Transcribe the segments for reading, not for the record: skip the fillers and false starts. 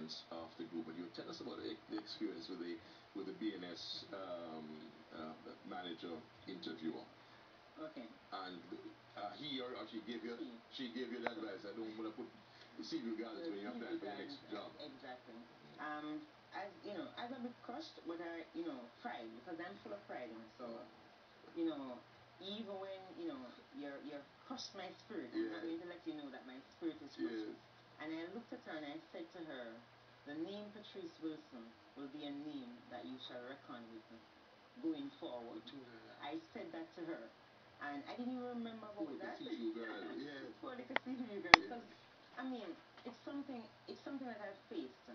experience of the group. And you tell us about the experience with the BNS manager interviewer. Okay. And he or she gave you the advice. I don't want to put the CV regardless when you apply for your next job. Exactly. As you know, I got a bit crushed, but I, pride, because I'm full of pride. So, even when you're crushed my spirit, I'm not going to let you know that my spirit is crushed. And I looked at her and I said to her, the name Patrice Wilson will be a name that you shall reckon with going forward. I said that to her. And I didn't even remember about that. You girl, yeah. For like a you girl, because I mean, it's something that I've faced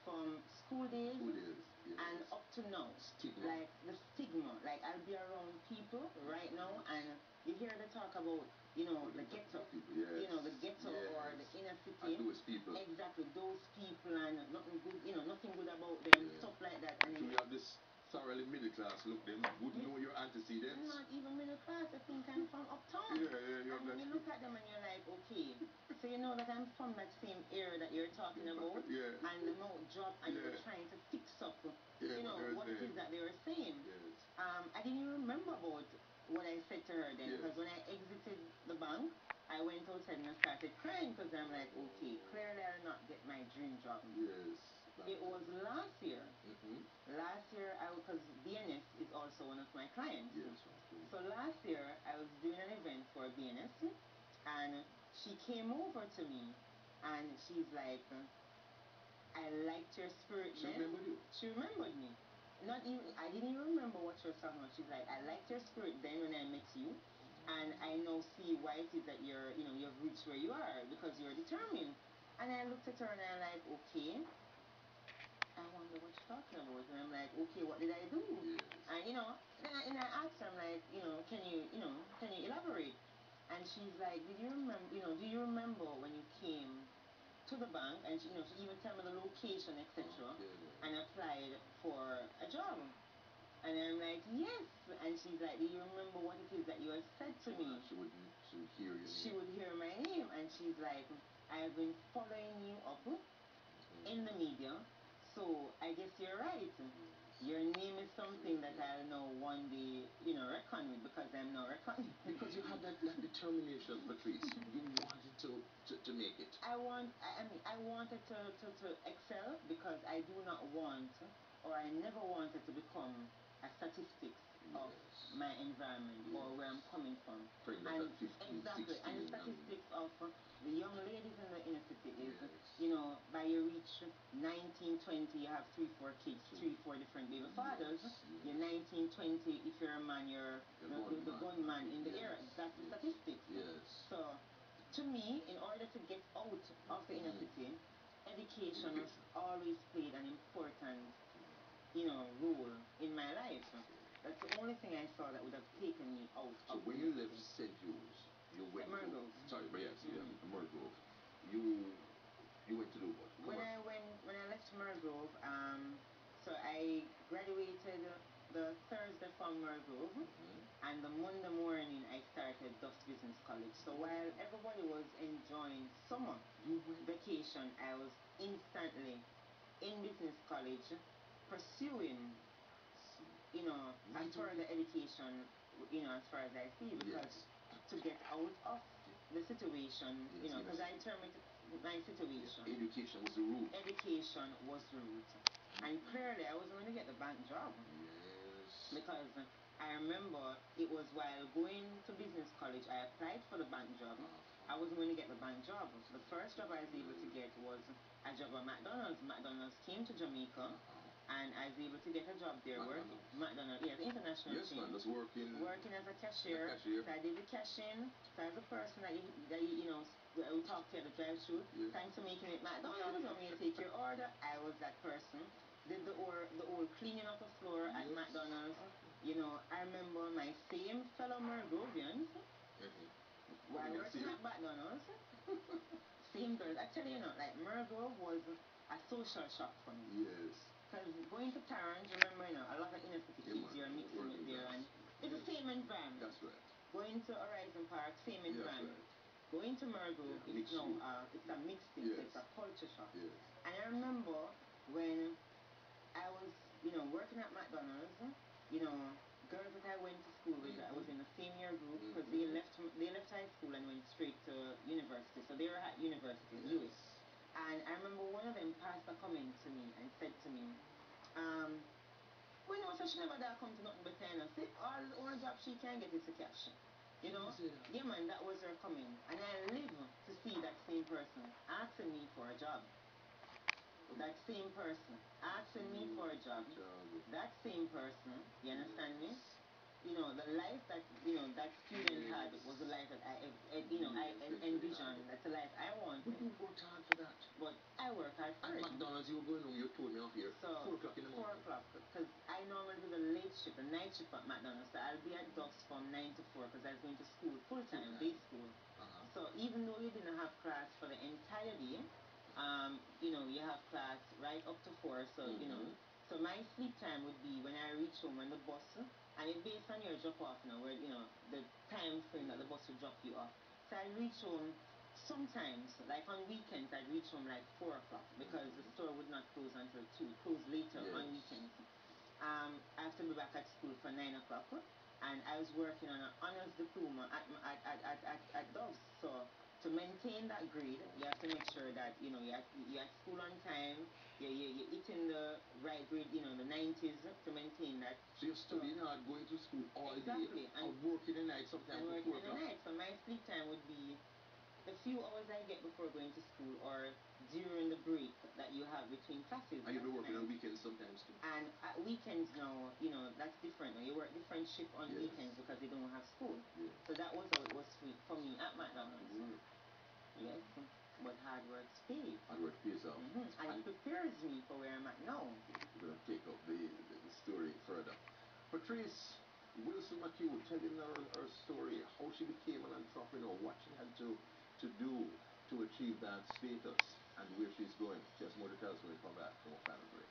from school days, and up to now. Stigma. Like the stigma. Like I'll be around people right now, and you hear them talk about, the ghetto, the ghetto or the inner city. And those people. Exactly, those people, and nothing good, nothing good about them, stuff like that. And so you have this thoroughly middle class look, them wouldn't know your antecedents. Not even middle class, I think I'm from uptown. And when you look at them and you're like, okay, so you know that I'm from that same area that you're talking about, and the mouth drop, and you're trying to fix up, what it is that they were saying. I didn't even remember about what I said to her then, because when I exited the bank, I went outside and I started crying, because I'm like, okay, clearly I'll not get my dream job. It was last year. Last year, because BNS is also one of my clients. So last year, I was doing an event for BNS, and she came over to me, and she's like, I liked your spirit then. She remembered you? She remembered me. I didn't even remember what she was talking about. She's like, I liked your spirit then when I met you, and I now see why it is that you've reached where you are, because you're determined. And I looked at her and I'm like, okay, I wonder what you're talking about. And I'm like, okay, what did I do? And then I asked her, I'm like, can you elaborate? And she's like, do you remember when you came to the bank, and she even tell me the location, etc., and applied for a job? And I'm like, yes. And she's like, do you remember what it is that you had said to me? She would hear your name. She would hear my name, and she's like, I have been following you up in the media, so I guess you're right. Your name is something that I'll know one day, reckon with, because I'm not reckoning. Because you have that determination, Patrice. You wanted to make it. I wanted to excel, because I do not want, or I never wanted to become a statistics of my environment or where I'm coming from. And 15, exactly, 16, and the statistics of the young ladies in the inner city is, by your reach 19, 20, you have 3, 4 kids, 3, 4 different baby fathers. You're 19, 20, if you're a man, you're the gunman in the area. That's the statistics. So, to me, in order to get out of the inner city, education has always played an important role in my life. That's the only thing I saw that would have taken me out. So when you left St. Jules, you went to... Sorry, but yes, Mergrove. You went to do what? When I left Mergrove, so I graduated the Thursday from Mergrove, and the Monday morning I started Duff's Business College. So while everybody was enjoying summer vacation, I was instantly in business college, pursuing, as far as the education, as far as I see, because to get out of the situation, because I term it my situation. Education was the root. Education was the root. And clearly I wasn't going to get the bank job. Because I remember it was while going to business college, I applied for the bank job. I wasn't going to get the bank job. The first job I was able to get was a job at McDonald's. McDonald's came to Jamaica, and I was able to get a job there. McDonald's, the international chain. Working as a cashier. So I did the cashing. So as a person that we talk to at the drive-thru, thanks for making it McDonald's. Want me to take your order? I was that person. Did the old cleaning of the floor at McDonald's. I remember my same fellow Mergrovians, while working at McDonald's, same girls. Actually, like Mergrove was a social shock for me. Because going to Tarrant, remember, a lot of inner city kids you're mixing with there, and it's the same environment. That's right. Going to Horizon Park, same environment. Going to Mergrove, it's a mixed thing, it's a culture shock. And I remember when I was, working at McDonald's, you know, girls that I went to school with, I was in the same year group because they left high school and went straight to university. So they were at university, Lewis. And I remember one of them passed a comment to me and said to me, well, so she never dare come to nothing but kind of say all job she can get is a cash. Yeah man, that was her comment. And I live to see that same person asking me for a job. That same person asking me for a job. That same person, you understand me? The life that that student had was a life that I envisioned. That's a life I want. But you worked hard for that. But I work hard for it. At McDonald's, you were going home. You told me off here. So 4 o'clock in the morning. 4 o'clock, because I normally do the late shift, the night shift at McDonald's. So I'll be at Ducks from 9 to 4 because I was going to school full time, day school. So even though you didn't have class for the entire day, you have class right up to 4. So so my sleep time would be when I reach home when the bus, and it's based on your drop off now, where the time frame that the bus will drop you off. So I reach home sometimes, like on weekends, I'd reach home like 4 o'clock because the store would not close until 2. It closed later on weekends. I have to be back at school for 9 o'clock, and I was working on an honors diploma at Doves. So to maintain that grade, you have to make sure that you're at school on time. You're eating the right grade, the 90s to maintain that. So you're studying hard, going to school all day, and working the night sometimes. Working the night. So my sleep time would be the few hours I get before going to school or during the break that you have between classes. And you'll be working on weekends sometimes too. And at weekends now, that's different. You work different shift on weekends because they don't have school. So that was how it was for me at McDonald's. Yes, but hard work pays. Hard work pays off. And it prepares me for where I'm at now. We're going to take up the story further. Patrice Wilson-Mchugh telling her story, how she became an entrepreneur, what she had to do to achieve that status, and where she's going. She has more to tell us when we come back from a final break.